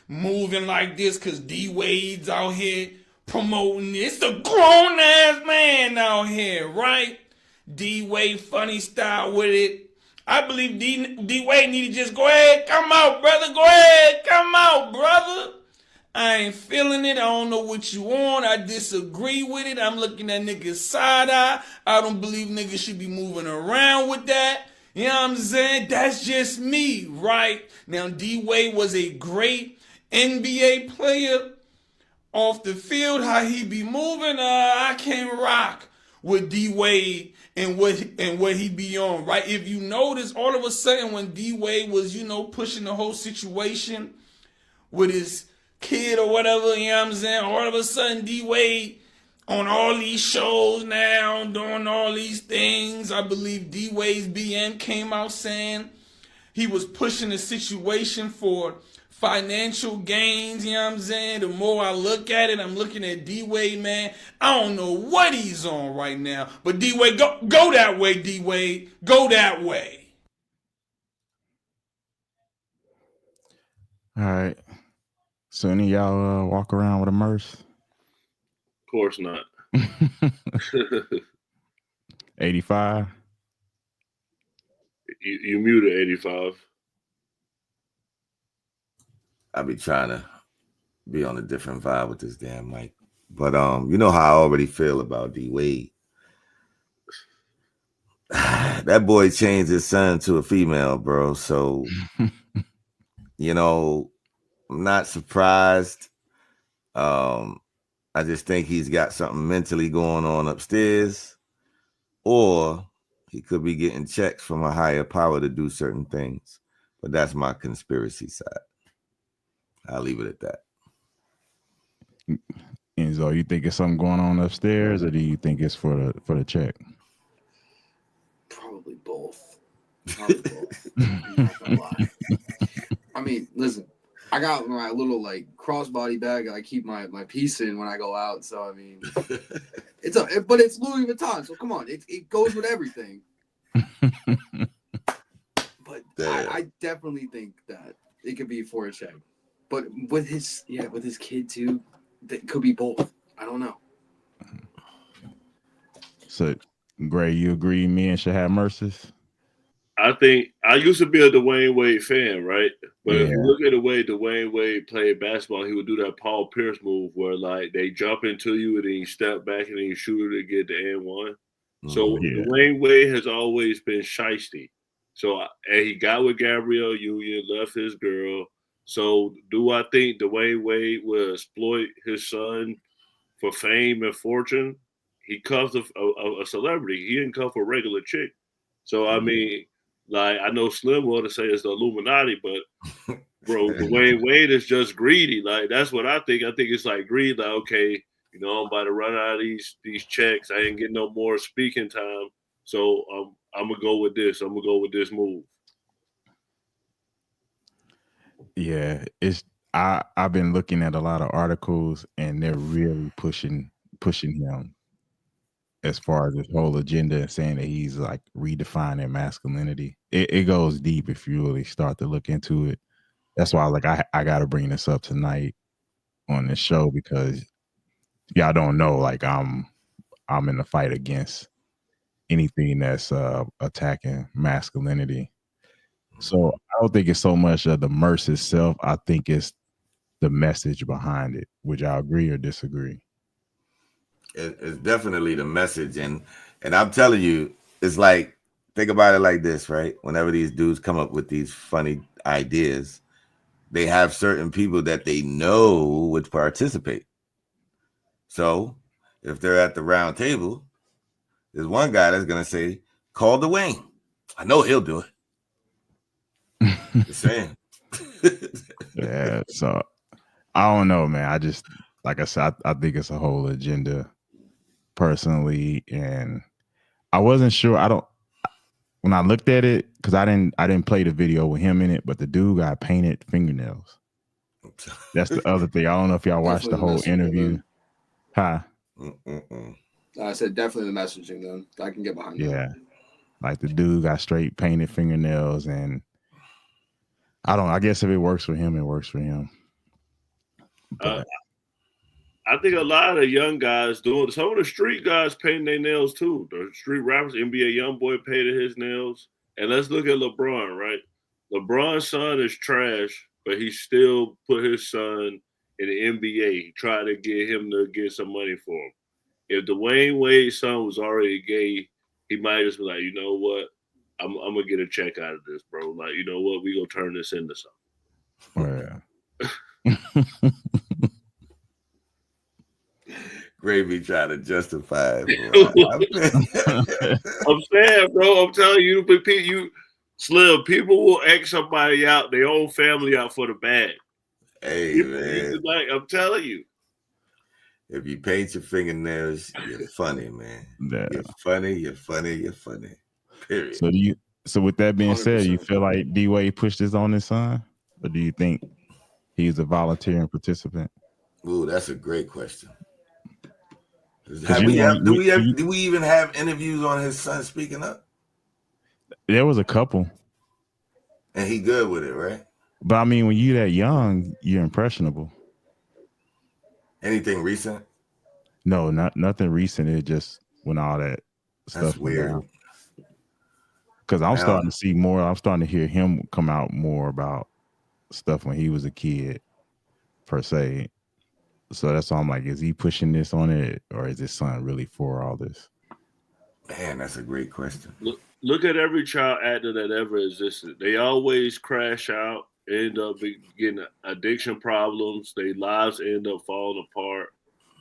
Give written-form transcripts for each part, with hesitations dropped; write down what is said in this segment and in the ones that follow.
moving like this because D Wade's out here promoting it. It's a grown ass man out here, right? D Wade funny style with it. I believe D Wade need to just go ahead, come out, brother. Go ahead, come out, brother. I ain't feeling it. I don't know what you want. I disagree with it. I'm looking at niggas side eye. I don't believe niggas should be moving around with that. You know what I'm saying? That's just me, right? Now, D Wade was a great NBA player off the field. How he be moving, I can't rock with D Wade and what he be on, right? If you notice, all of a sudden when D Wade was, pushing the whole situation with his kid or whatever, you know what I'm saying? All of a sudden, D Wade on all these shows now, doing all these things. I believe D Wade's BM came out saying he was pushing the situation for financial gains, you know what I'm saying? The more I look at it, I'm looking at D Wade, man. I don't know what he's on right now, but D Wade, go that way, D Wade. Go that way. All right. So any of y'all walk around with a Merce? Of course not. 85. You muted 85. I be trying to be on a different vibe with this damn mic. But you know how I already feel about D Wade. That boy changed his son to a female, bro. So I'm not surprised. I just think he's got something mentally going on upstairs, or he could be getting checks from a higher power to do certain things. But that's my conspiracy side. I'll leave it at that. Enzo, you think it's something going on upstairs, or do you think it's for the check? Probably both. I'm not gonna lie. I mean, listen, I got my little crossbody bag I keep my piece in when I go out. So I mean, but it's Louis Vuitton, so come on, it goes with everything. But I definitely think that it could be for a check. But with his kid too, it could be both. I don't know. So, Gray, you agree men should have Merces? I think I used to be a Dwayne Wade fan, right? But if you look at the way Dwayne Wade played basketball, he would do that Paul Pierce move where they jump into you and then you step back and then you shoot it to get the and one. So Dwayne Wade has always been shiesty. So and he got with Gabrielle Union, left his girl. So do I think Dwayne Wade will exploit his son for fame and fortune? He cuffed a celebrity. He didn't cuff a regular chick. So I mean, I know Slim want to say it's the Illuminati, but bro, Dwayne Wade is just greedy. That's what I think. I think it's greed. Okay, I'm about to run out of these checks. I ain't getting no more speaking time. So I'm gonna go with this. I'm gonna go with this move. Yeah, I've been looking at a lot of articles, and they're really pushing him as far as this whole agenda, saying that he's redefining masculinity. It goes deep if you really start to look into it. That's why I got to bring this up tonight on this show, because y'all don't know, I'm in the fight against anything that's attacking masculinity. So I don't think it's so much of the Merce itself. I think it's the message behind it. Would y'all agree or disagree? It's definitely the message, and I'm telling you, it's think about it like this, right? Whenever these dudes come up with these funny ideas, they have certain people that they know would participate. So if they're at the round table, there's one guy that's gonna say, "Call Dwayne. I know he'll do it." Just saying. Yeah. So I don't know, man. I just, like I said, I think it's a whole agenda personally, and I wasn't sure. When I looked at it, because I didn't play the video with him in it, but the dude got painted fingernails. That's the other thing. I don't know if y'all watched the whole interview. Huh? I said definitely the messaging, then. I can get behind that. Yeah. The dude got straight painted fingernails, and I guess if it works for him, it works for him. But I think a lot of the young guys doing. Some of the street guys painting their nails too. The street rappers, NBA YoungBoy painted his nails. And let's look at LeBron, right? LeBron's son is trash, but he still put his son in the NBA. He tried to get him to get some money for him. If Dwayne Wade's son was already gay, he might just be like, you know what? I'm gonna get a check out of this, bro. Like, you know what? We gonna turn this into something. yeah. Gravy trying to justify it, bro. I'm saying, bro. I'm telling you, Slim. People will X somebody out, their own family out for the bag. Hey, man. Like, I'm telling you. If you paint your fingernails, you're funny, man. Yeah. You're funny. Period. So with that being 100%. Said, you feel like D-Wade pushed this on his son? Or do you think he's a volunteering participant? Ooh, that's a great question. Do we even have interviews on his son speaking up? There was a couple. And he good with it, right? But I mean, when you that young, you're impressionable. Anything recent? No, nothing recent. It just when all that stuff. That's weird. Because I'm starting to see more. I'm starting to hear him come out more about stuff when he was a kid, per se. So that's why I'm like, is he pushing this on it, or is his son really for all this? Man, that's a great question. Look at every child actor that ever existed. They always crash out, end up getting addiction problems. Their lives end up falling apart.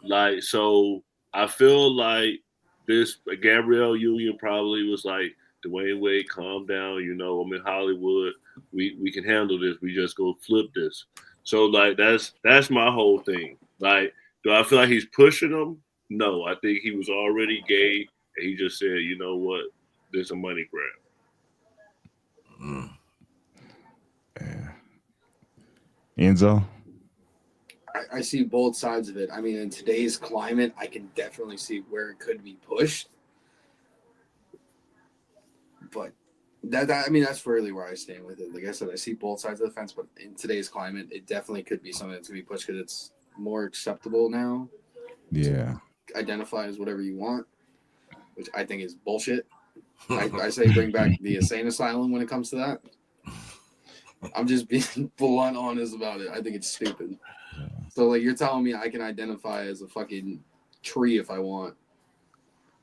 Like, so I feel like this Gabrielle Union probably was like, Dwayne Wade, calm down. You know, I'm in Hollywood. We can handle this. We just go flip this. So like that's my whole thing. Like, do I feel like he's pushing them? No, I think he was already gay, and he just said, you know what, there's a money grab. Yeah. Enzo? I see both sides of it. I mean, in today's climate, I can definitely see where it could be pushed. But that's really where I stand with it. Like I said, I see both sides of the fence, but in today's climate, it definitely could be something that's going to be pushed because it's more acceptable now. Yeah. Identify as whatever you want, which I think is bullshit. I say bring back the insane asylum when it comes to that. I'm just being blunt honest about it. I think it's stupid. Yeah. So like you're telling me I can identify as a fucking tree if I want.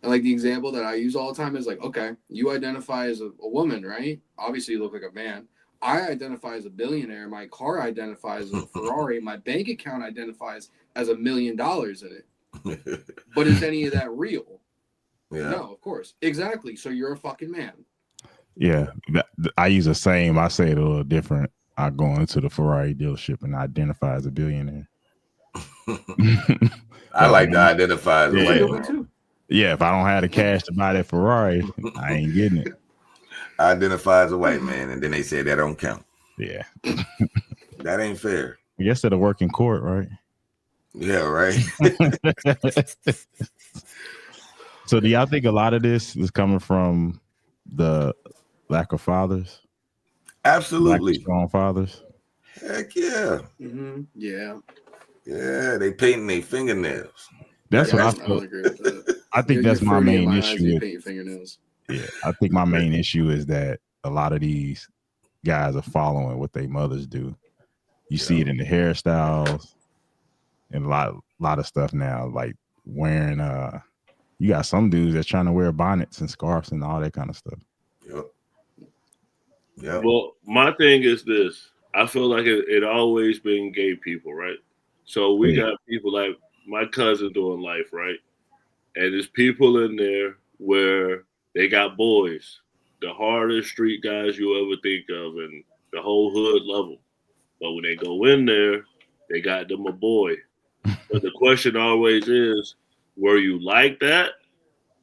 And like the example that I use all the time is like, okay, you identify as a woman, right? Obviously you look like a man. I identify as a billionaire. My car identifies as a Ferrari. My bank account identifies as $1 million in it. But is any of that real? Yeah. No, of course. Exactly. So you're a fucking man. Yeah. I use the same. I say it a little different. I go into the Ferrari dealership and identify as a billionaire. I like to identify as a white man too. Yeah, if I don't have the cash to buy that Ferrari, I ain't getting it. I identify as a white man, and then they say that don't count. Yeah. That ain't fair. I guess it'll work in court, right? Yeah, right. So do y'all think a lot of this is coming from the lack of fathers? Absolutely. Lack of strong fathers? Heck yeah. Mm-hmm. Yeah. Yeah, they painting their fingernails. That's what I feel. I think that's my main issue. Paint your fingernails. Yeah, I think my main issue is that a lot of these guys are following what their mothers do. You see it in the hairstyles and a lot of stuff now, like wearing you got some dudes that's trying to wear bonnets and scarves and all that kind of stuff. Yep. Yeah. Well, my thing is this. I feel like it always been gay people, right? So we got people like my cousin doing life, right? And there's people in there where they got boys, the hardest street guys you ever think of, and the whole hood love them. But when they go in there, they got them a boy. But the question always is, were you like that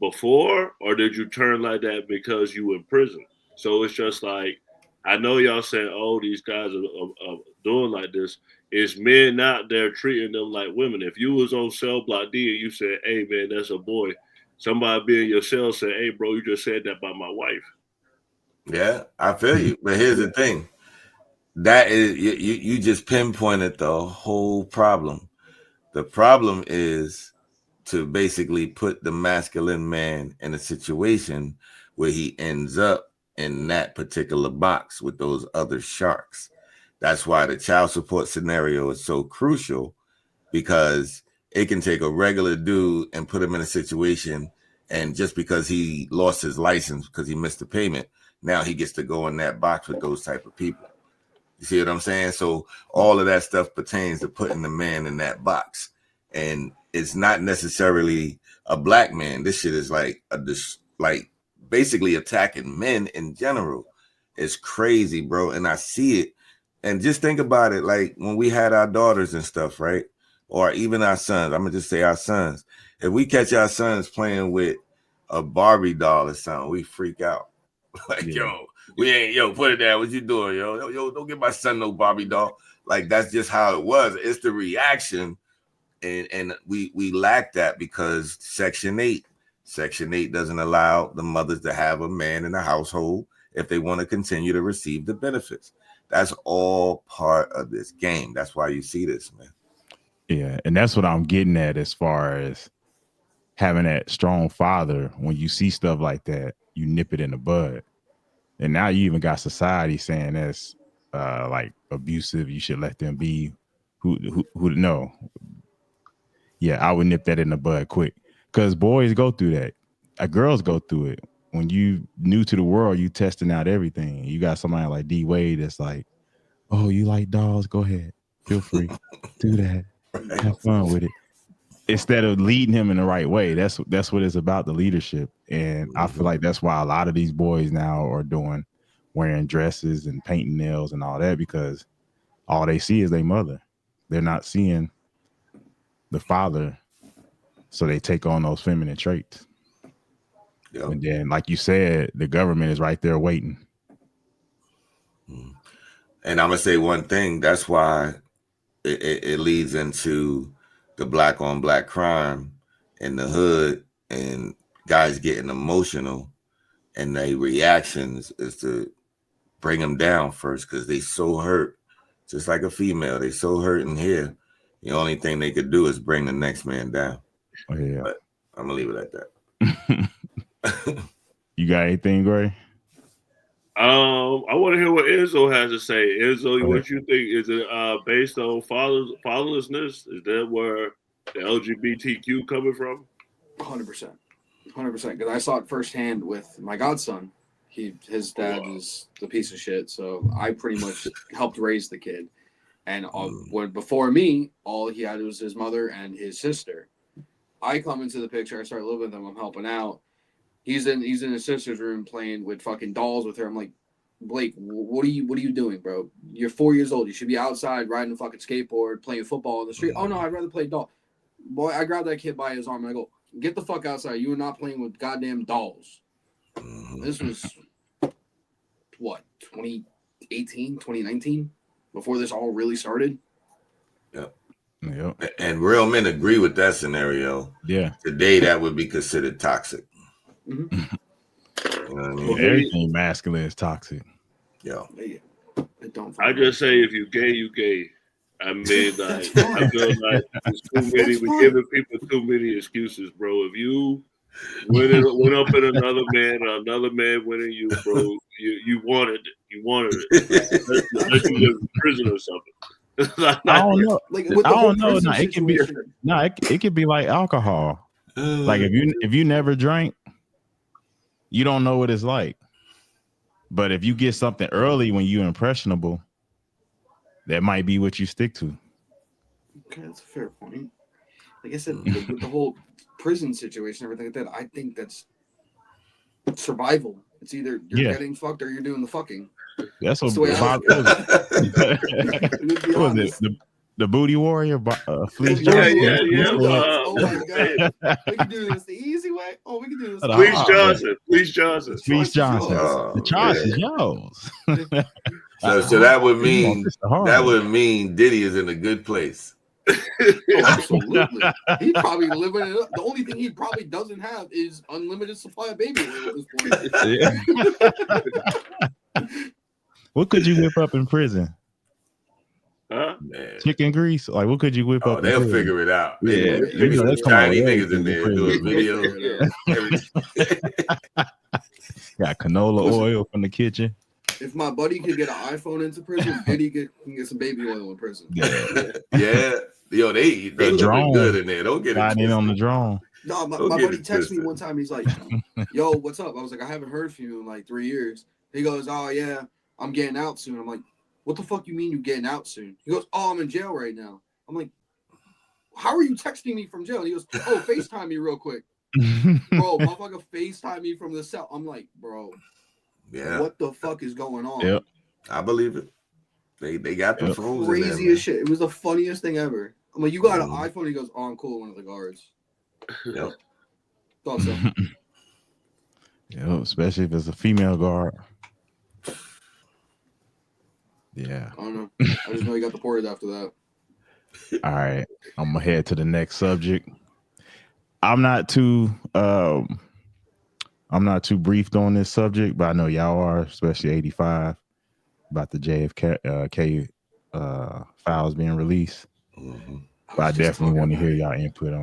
before, or did you turn like that because you were in prison? So it's just like, I know y'all saying, oh, these guys are doing like this. It's men out there treating them like women. If you was on Cell Block D and you said, hey, man, that's a boy, somebody be in your cell said, hey, bro, you just said that about my wife. Yeah, I feel you. But here's the thing. that is you just pinpointed the whole problem. The problem is to basically put the masculine man in a situation where he ends up in that particular box with those other sharks. That's why the child support scenario is so crucial, because it can take a regular dude and put him in a situation, and just because he lost his license because he missed the payment, now he gets to go in that box with those type of people. You see what I'm saying? So all of that stuff pertains to putting the man in that box. And it's not necessarily a black man. This shit is like basically attacking men in general. It's crazy, bro. And I see it. And just think about it, like when we had our daughters and stuff, right? Or even our sons. I'm gonna just say our sons. If we catch our sons playing with a Barbie doll or something, we freak out. Like, yo, put it down. What you doing, yo? Don't give my son no Barbie doll. Like, that's just how it was. It's the reaction. And we lack that because Section 8 doesn't allow the mothers to have a man in the household if they want to continue to receive the benefits. That's all part of this game. That's why you see this, man. Yeah, and that's what I'm getting at as far as having that strong father. When you see stuff like that, you nip it in the bud. And now you even got society saying that's like abusive. You should let them be. Who no. Yeah, I would nip that in the bud quick, because boys go through that. Girls go through it. When you new to the world, you testing out everything. You got somebody like D Wade that's like, oh, you like dolls? Go ahead. Feel free. Do that. Have fun with it. Instead of leading him in the right way. That's what it's about, the leadership. And I feel like that's why a lot of these boys now are wearing dresses and painting nails and all that, because all they see is their mother. They're not seeing the father, so they take on those feminine traits. Yep. And then, like you said, the government is right there waiting. And I'm gonna say one thing. That's why it leads into the black on black crime in the hood, and guys getting emotional, and their reactions is to bring them down first, because they so hurt. Just like a female, they so hurt in here. The only thing they could do is bring the next man down. Oh, yeah. But I'm gonna leave it at that. You got anything, Gray? I want to hear what Enzo has to say. Enzo, what you think? Is it based on fatherlessness? Is that where the LGBTQ coming from? 100%. Because I saw it firsthand with my godson. His dad is the piece of shit, so I pretty much helped raise the kid. And before me, all he had was his mother and his sister. I come into the picture. I start living with him. I'm helping out. He's in his sister's room playing with fucking dolls with her. I'm like, Blake, what are you doing, bro? You're 4 years old. You should be outside riding a fucking skateboard, playing football in the street. Oh no, I'd rather play doll. Boy, I grabbed that kid by his arm and I go, get the fuck outside. You are not playing with goddamn dolls. This was what, 2018, 2019, before this all really started. Yep. And real men agree with that scenario. Yeah. Today that would be considered toxic. Mm-hmm. You know what I mean? Everything masculine is toxic. Yeah. I just say, if you gay, you gay. I mean, like, I feel like there's too many. We're giving people too many excuses, bro. If you went up in another man went in you, bro, you wanted it. You wanted it. Unless you live in prison or something. I don't know. I don't know. No, it can be. No, it could be like alcohol. Like if you never drank, you don't know what it's like. But if you get something early when you're impressionable, that might be what you stick to. Okay, that's a fair point. Like I said, with the whole prison situation, everything like that, I think that's survival. It's either you're getting fucked or you're doing the fucking. That's what Bob was it? The Booty Warrior, Fleece Johnson. Yeah. Oh my god, we can do this the easy way. Oh, we can do this. Fleece Johnson. The choice is yours. So that would mean Diddy is in a good place. Absolutely. He probably living it up. The only thing he probably doesn't have is unlimited supply of baby oil at this point. What could you whip up in prison? Huh? Man. Chicken grease? Like, what could you whip Oh, up? they'll figure it out. Yeah, They you know, some they come up shiny with niggas in everything there in doing prison. videos. Everything. Got canola Listen. oil from the kitchen. If my buddy could get an iPhone into prison, Diddy can get some baby oil in prison. Yeah. Yeah. Yo, they The looking drone. good in there. Don't get it Slide in on the drone. No, Don't my get buddy it texted me twisted. one time. He's like, "Yo, what's up?" I was like, "I haven't heard from you in like 3 years." He goes, "Oh yeah, I'm getting out soon." I'm like, "What the fuck you mean you getting out soon?" He goes, "Oh, I'm in jail right now." I'm like, "How are you texting me from jail?" And he goes, "Oh, FaceTime me real quick." Bro, motherfucker FaceTime me from the cell. I'm like, bro, Yeah. what the fuck is going on? Yep. I believe it. They got the phones in there, Crazy man. as shit. It was the funniest thing ever. I'm like, "You got an Mhm. iPhone?" He goes, "Oh, I'm cool." One of the guards. Yep. Thought so. Yep, especially if it's a female guard. Yeah. I don't know. I just know he got deported after that. All right. I'm gonna head to the next subject. I'm not too briefed on this subject, but I know y'all are, especially 85, about the JFK files being released. Mhm. But I definitely want to hear y'all input on